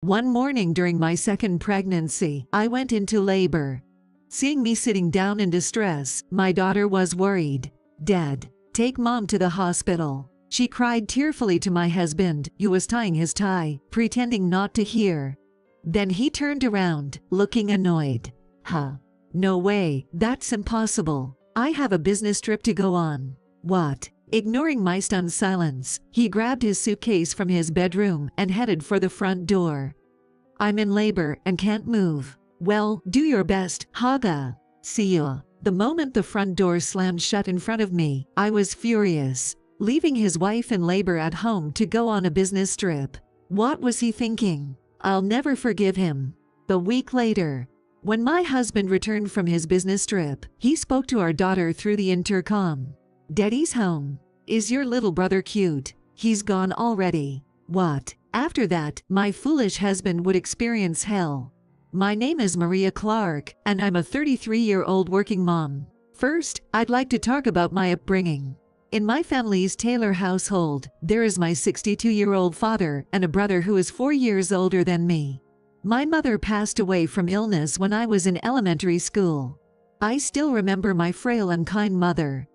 One morning during my second pregnancy, I went into labor. Seeing me sitting down in distress, my daughter was worried. "Dad, take Mom to the hospital." She cried tearfully to my husband, who was tying his tie, pretending not to hear. Then he turned around, looking annoyed. No way, that's impossible. I have a business trip to go on." "What?" Ignoring my stunned silence, he grabbed his suitcase from his bedroom and headed for the front door. "I'm in labor and can't move." "Well, do your best, Haga. See ya." The moment the front door slammed shut in front of me, I was furious. Leaving his wife in labor at home to go on a business trip. What was he thinking? I'll never forgive him. A week later, when my husband returned from his business trip, he spoke to our daughter through the intercom. "Daddy's home. Is your little brother cute? He's gone already." What? After that, my foolish husband would experience hell. My name is Maria Clark, and I'm a 33-year-old working mom. First, I'd like to talk about my upbringing. In my family's Taylor household, there is my 62-year-old father and a brother who is 4 years older than me. My mother passed away from illness when I was in elementary school. I still remember my frail and kind mother.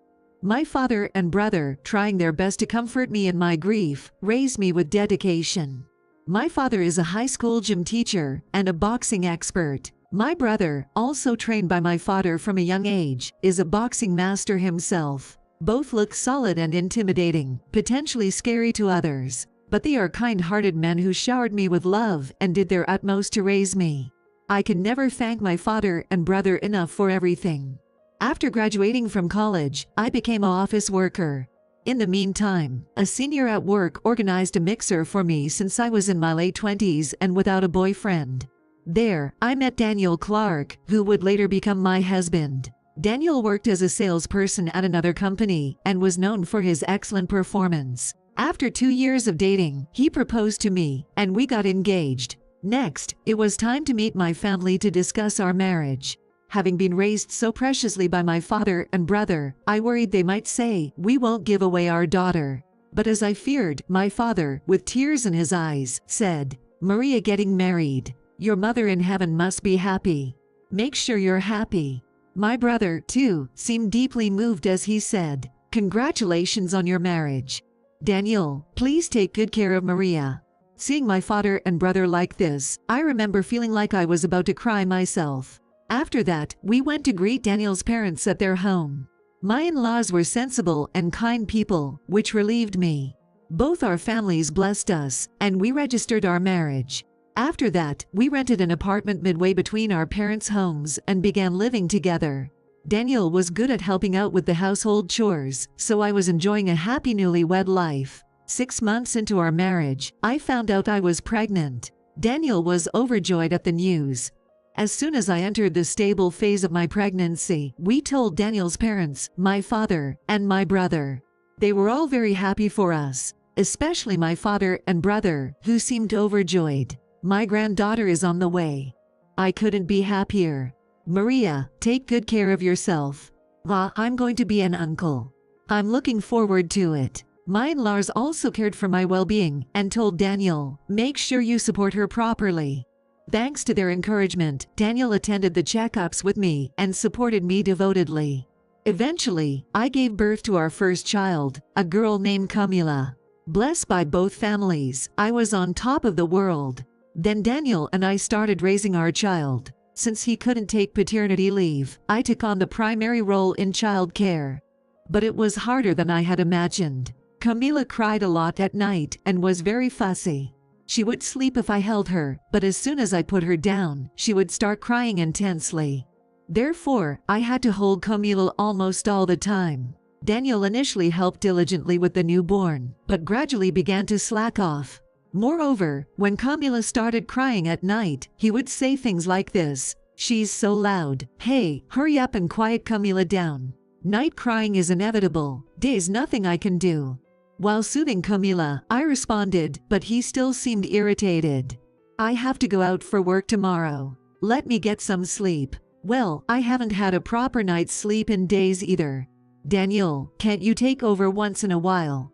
My father and brother, trying their best to comfort me in my grief, raised me with dedication. My father is a high school gym teacher and a boxing expert. My brother, also trained by my father from a young age, is a boxing master himself. Both look solid and intimidating, potentially scary to others, but they are kind-hearted men who showered me with love and did their utmost to raise me. I can never thank my father and brother enough for everything. After graduating from college, I became an office worker. In the meantime, a senior at work organized a mixer for me since I was in my late 20s and without a boyfriend. There, I met Daniel Clark, who would later become my husband. Daniel worked as a salesperson at another company and was known for his excellent performance. After 2 years of dating, he proposed to me, and we got engaged. Next, it was time to meet my family to discuss our marriage. Having been raised so preciously by my father and brother, I worried they might say, "We won't give away our daughter." But as I feared, my father, with tears in his eyes, said, "Maria getting married. Your mother in heaven must be happy. Make sure you're happy." My brother, too, seemed deeply moved as he said, "Congratulations on your marriage. Daniel, please take good care of Maria." Seeing my father and brother like this, I remember feeling like I was about to cry myself. After that, we went to greet Daniel's parents at their home. My in-laws were sensible and kind people, which relieved me. Both our families blessed us, and we registered our marriage. After that, we rented an apartment midway between our parents' homes and began living together. Daniel was good at helping out with the household chores, so I was enjoying a happy newlywed life. 6 months into our marriage, I found out I was pregnant. Daniel was overjoyed at the news. As soon as I entered the stable phase of my pregnancy, we told Daniel's parents, my father, and my brother. They were all very happy for us, especially my father and brother, who seemed overjoyed. My granddaughter is on the way. I couldn't be happier. Maria, take good care of yourself. I'm going to be an uncle. I'm looking forward to it. My in-laws also cared for my well-being and told Daniel, make sure you support her properly. Thanks to their encouragement, Daniel attended the checkups with me and supported me devotedly. Eventually, I gave birth to our first child, a girl named Camila. Blessed by both families, I was on top of the world. Then Daniel and I started raising our child. Since he couldn't take paternity leave, I took on the primary role in child care. But it was harder than I had imagined. Camila cried a lot at night and was very fussy. She would sleep if I held her, but as soon as I put her down, she would start crying intensely. Therefore, I had to hold Camila almost all the time. Daniel initially helped diligently with the newborn, but gradually began to slack off. Moreover, when Camila started crying at night, he would say things like this, "She's so loud. Hey, hurry up and quiet Camila down. Night crying is inevitable. There's nothing I can do." While soothing Camila, I responded, but he still seemed irritated. "I have to go out for work tomorrow. Let me get some sleep." Well, I haven't had a proper night's sleep in days either. "Daniel, can't you take over once in a while?"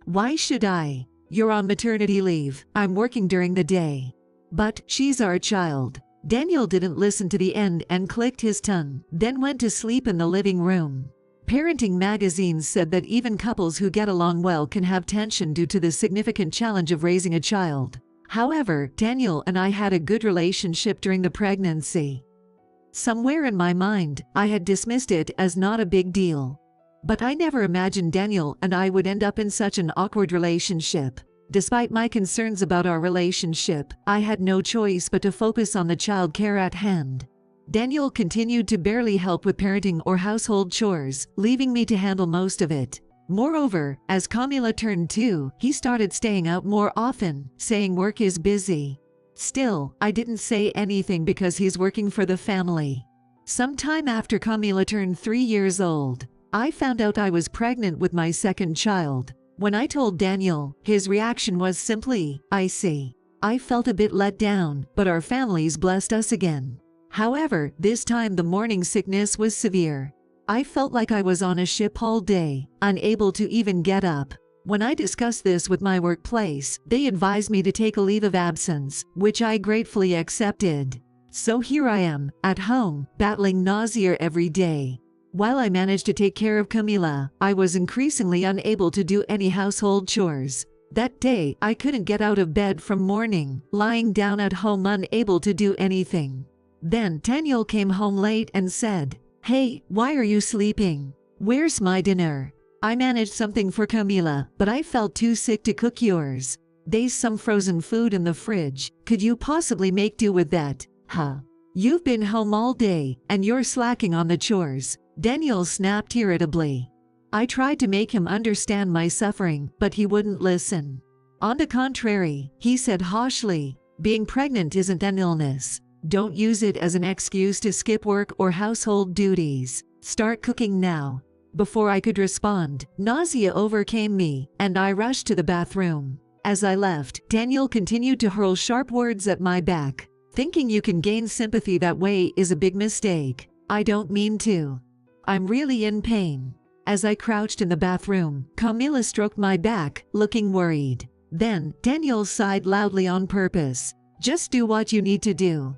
Why should I? You're on maternity leave. I'm working during the day. But she's our child. Daniel didn't listen to the end and clicked his tongue, then went to sleep in the living room. Parenting magazines said that even couples who get along well can have tension due to the significant challenge of raising a child. However, Daniel and I had a good relationship during the pregnancy. Somewhere in my mind, I had dismissed it as not a big deal. But I never imagined Daniel and I would end up in such an awkward relationship. Despite my concerns about our relationship, I had no choice but to focus on the child care at hand. Daniel continued to barely help with parenting or household chores, leaving me to handle most of it. Moreover, as Camila turned 2, he started staying out more often, saying work is busy. Still, I didn't say anything because he's working for the family. Sometime after Camila turned 3 years old, I found out I was pregnant with my second child. When I told Daniel, his reaction was simply, "I see." I felt a bit let down, but our families blessed us again. However, this time the morning sickness was severe. I felt like I was on a ship all day, unable to even get up. When I discussed this with my workplace, they advised me to take a leave of absence, which I gratefully accepted. So here I am, at home, battling nausea every day. While I managed to take care of Camila, I was increasingly unable to do any household chores. That day, I couldn't get out of bed from morning, lying down at home unable to do anything. Then Daniel came home late and said, "Hey, why are you sleeping? Where's my dinner? I managed something for Camila, but I felt too sick to cook yours. There's some frozen food in the fridge. Could you possibly make do with that? Huh? You've been home all day, and you're slacking on the chores." Daniel snapped irritably. I tried to make him understand my suffering, but he wouldn't listen. On the contrary, he said harshly, "Being pregnant isn't an illness. Don't use it as an excuse to skip work or household duties. Start cooking now." Before I could respond, nausea overcame me, and I rushed to the bathroom. As I left, Daniel continued to hurl sharp words at my back. Thinking you can gain sympathy that way is a big mistake. I don't mean to. I'm really in pain. As I crouched in the bathroom, Camila stroked my back, looking worried. Then, Daniel sighed loudly on purpose. "Just do what you need to do.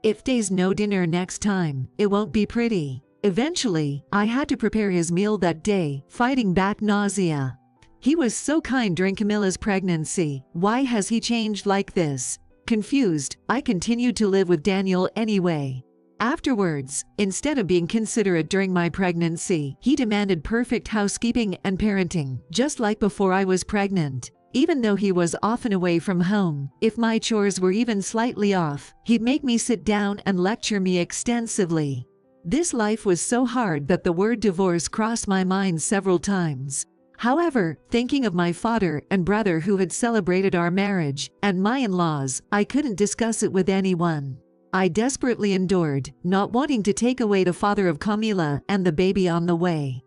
If there's no dinner next time, it won't be pretty." Eventually, I had to prepare his meal that day, fighting back nausea. He was so kind during Camila's pregnancy. Why has he changed like this? Confused, I continued to live with Daniel anyway. Afterwards, instead of being considerate during my pregnancy, he demanded perfect housekeeping and parenting, just like before I was pregnant. Even though he was often away from home, if my chores were even slightly off, he'd make me sit down and lecture me extensively. This life was so hard that the word divorce crossed my mind several times. However, thinking of my father and brother who had celebrated our marriage, and my in-laws, I couldn't discuss it with anyone. I desperately endured, not wanting to take away the father of Camila and the baby on the way.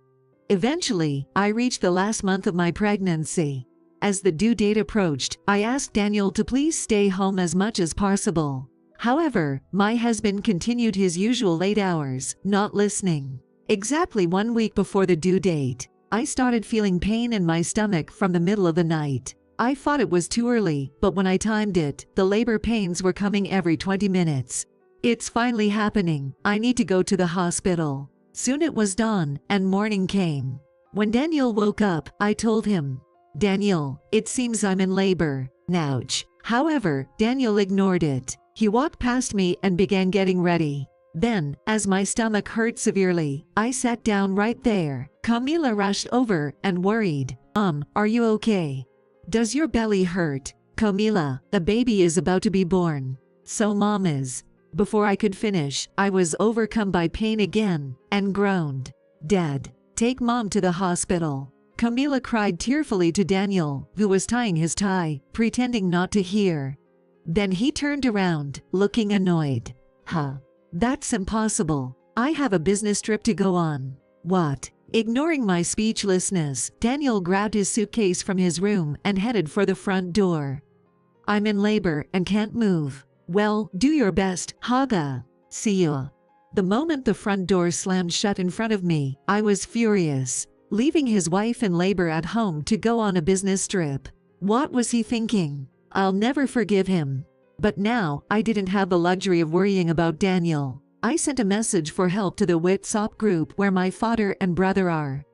Eventually, I reached the last month of my pregnancy. As the due date approached, I asked Daniel to please stay home as much as possible. However, my husband continued his usual late hours, not listening. Exactly 1 week before the due date, I started feeling pain in my stomach from the middle of the night. I thought it was too early, but when I timed it, the labor pains were coming every 20 minutes. "It's finally happening. I need to go to the hospital." Soon it was dawn, and morning came. When Daniel woke up, I told him, "Daniel, it seems I'm in labor." Ouch. However, Daniel ignored it. He walked past me and began getting ready. Then, as my stomach hurt severely, I sat down right there. Camila rushed over and worried, "Are you okay? Does your belly hurt?" "Camila, the baby is about to be born." "So Mom is." Before I could finish, I was overcome by pain again, and groaned, "Dad, take Mom to the hospital." Camila cried tearfully to Daniel, who was tying his tie, pretending not to hear. Then he turned around, looking annoyed. That's impossible. I have a business trip to go on." "What?" Ignoring my speechlessness, Daniel grabbed his suitcase from his room and headed for the front door. "I'm in labor and can't move." "Well, do your best, Haga. See you." The moment the front door slammed shut in front of me, I was furious. Leaving his wife in labor at home to go on a business trip. What was he thinking? I'll never forgive him. But now, I didn't have the luxury of worrying about Daniel. I sent a message for help to the WhatsApp group where my father and brother are.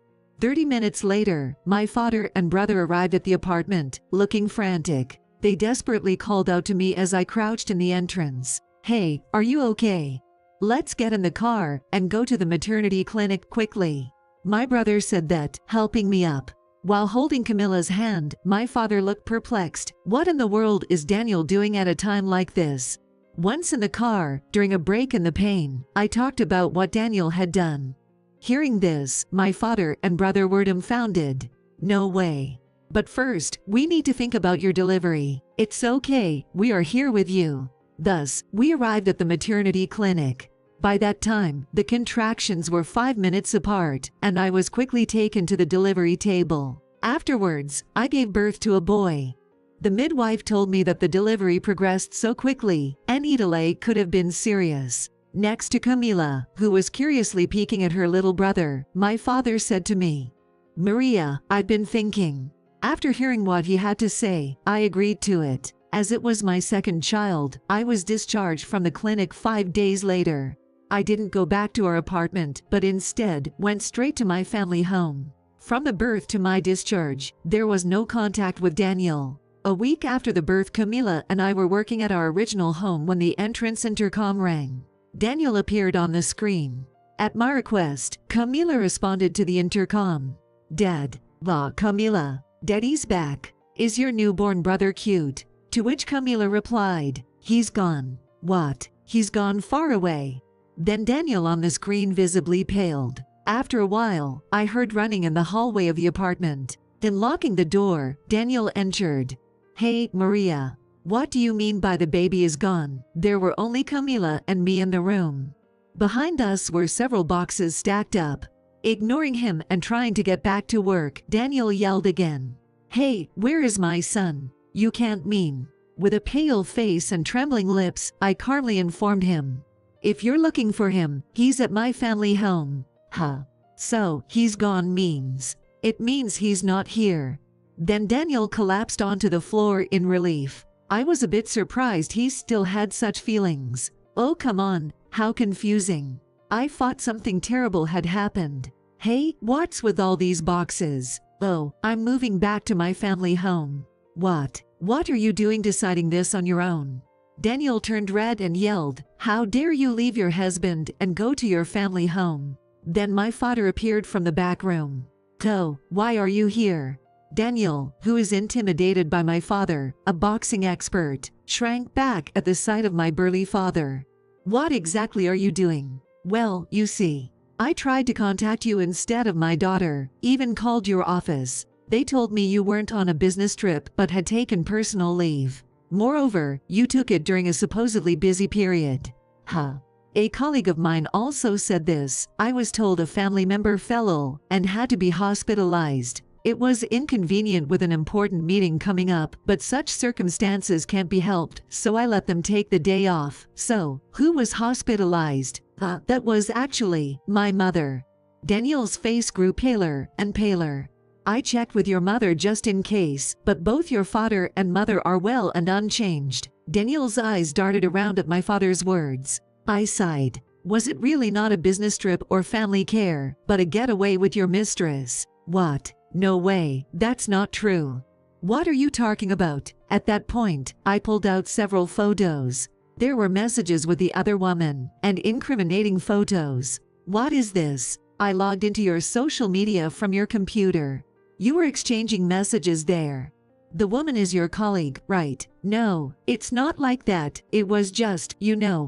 30 minutes later, my father and brother arrived at the apartment, looking frantic. They desperately called out to me as I crouched in the entrance. "Hey, are you okay? Let's get in the car and go to the maternity clinic quickly." My brother said that, helping me up. While holding Camilla's hand, my father looked perplexed. What in the world is Daniel doing at a time like this? Once in the car, during a break in the pain, I talked about what Daniel had done. Hearing this, my father and brother were dumbfounded. "No way. But first, we need to think about your delivery. It's okay, we are here with you." Thus, we arrived at the maternity clinic. By that time, the contractions were 5 minutes apart, and I was quickly taken to the delivery table. Afterwards, I gave birth to a boy. The midwife told me that the delivery progressed so quickly, any delay could have been serious. Next to Camila, who was curiously peeking at her little brother, my father said to me, "Maria, I've been thinking." After hearing what he had to say, I agreed to it. As it was my second child, I was discharged from the clinic 5 days later. I didn't go back to our apartment, but instead went straight to my family home. From the birth to my discharge, there was no contact with Daniel. A week after the birth, Camila and I were working at our original home when the entrance intercom rang. Daniel appeared on the screen. At my request, Camila responded to the intercom. "Dad." "La, Camila. Daddy's back. Is your newborn brother cute?" To which Camila replied, "He's gone." "What? He's gone far away?" Then Daniel on the screen visibly paled. After a while, I heard running in the hallway of the apartment. Then locking the door, Daniel entered. "Hey, Maria. What do you mean by the baby is gone?" There were only Camila and me in the room. Behind us were several boxes stacked up. Ignoring him and trying to get back to work, Daniel yelled again. "Hey, where is my son? You can't mean." With a pale face and trembling lips, I calmly informed him. "If you're looking for him, he's at my family home." "Huh. So, he's gone means. It means he's not here." Then Daniel collapsed onto the floor in relief. I was a bit surprised he still had such feelings. Oh come on, how confusing. I thought something terrible had happened. "Hey, what's with all these boxes?" "Oh, I'm moving back to my family home." "What? What are you doing deciding this on your own?" Daniel turned red and yelled, "How dare you leave your husband and go to your family home?" Then my father appeared from the back room. "So, why are you here?" Daniel, who is intimidated by my father, a boxing expert, shrank back at the sight of my burly father. "What exactly are you doing?" "Well, you see, I tried to contact you instead of my daughter, even called your office. They told me you weren't on a business trip but had taken personal leave. Moreover, you took it during a supposedly busy period." Huh. A colleague of mine also said this. "I was told a family member fell ill and had to be hospitalized. It was inconvenient with an important meeting coming up, but such circumstances can't be helped, so I let them take the day off." "So, who was hospitalized?" That was actually my mother." Daniel's face grew paler and paler. "I checked with your mother just in case, but both your father and mother are well and unchanged." Daniel's eyes darted around at my father's words. I sighed. Was it really not a business trip or family care, but a getaway with your mistress? "What? No way, that's not true." "What are you talking about?" At that point, I pulled out several photos. There were messages with the other woman, and incriminating photos. "What is this?" "I logged into your social media from your computer. You were exchanging messages there. The woman is your colleague, right?" "No, it's not like that. It was just,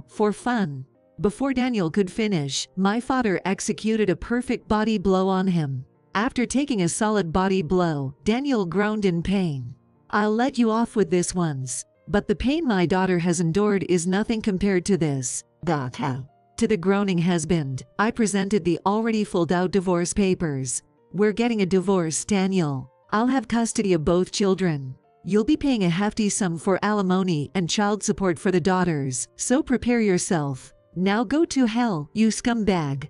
for fun." Before Daniel could finish, my father executed a perfect body blow on him. After taking a solid body blow, Daniel groaned in pain. "I'll let you off with this once, but the pain my daughter has endured is nothing compared to this." To the groaning husband, I presented the already filled out divorce papers. "We're getting a divorce, Daniel. I'll have custody of both children. You'll be paying a hefty sum for alimony and child support for the daughters, so prepare yourself. Now go to hell, you scumbag."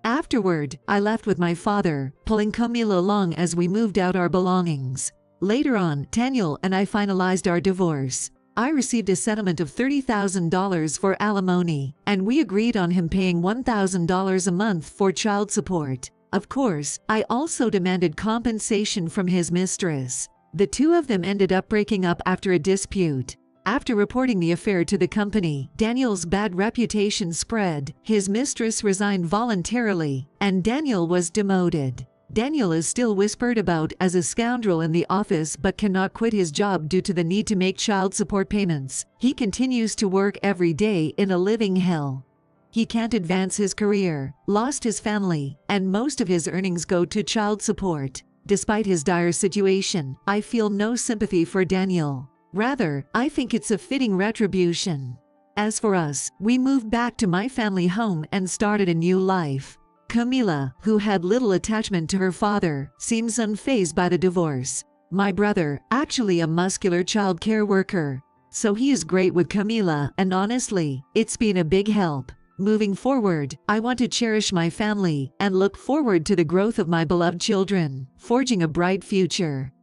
Afterward, I left with my father, pulling Camila along as we moved out our belongings. Later on, Daniel and I finalized our divorce. I received a settlement of $30,000 for alimony, and we agreed on him paying $1,000 a month for child support. Of course, I also demanded compensation from his mistress. The two of them ended up breaking up after a dispute. After reporting the affair to the company, Daniel's bad reputation spread, his mistress resigned voluntarily, and Daniel was demoted. Daniel is still whispered about as a scoundrel in the office but cannot quit his job due to the need to make child support payments. He continues to work every day in a living hell. He can't advance his career, lost his family, and most of his earnings go to child support. Despite his dire situation, I feel no sympathy for Daniel. Rather, I think it's a fitting retribution. As for us, we moved back to my family home and started a new life. Camila, who had little attachment to her father, seems unfazed by the divorce. My brother, actually a muscular child care worker, so he is great with Camila, and honestly, it's been a big help. Moving forward, I want to cherish my family and look forward to the growth of my beloved children, forging a bright future.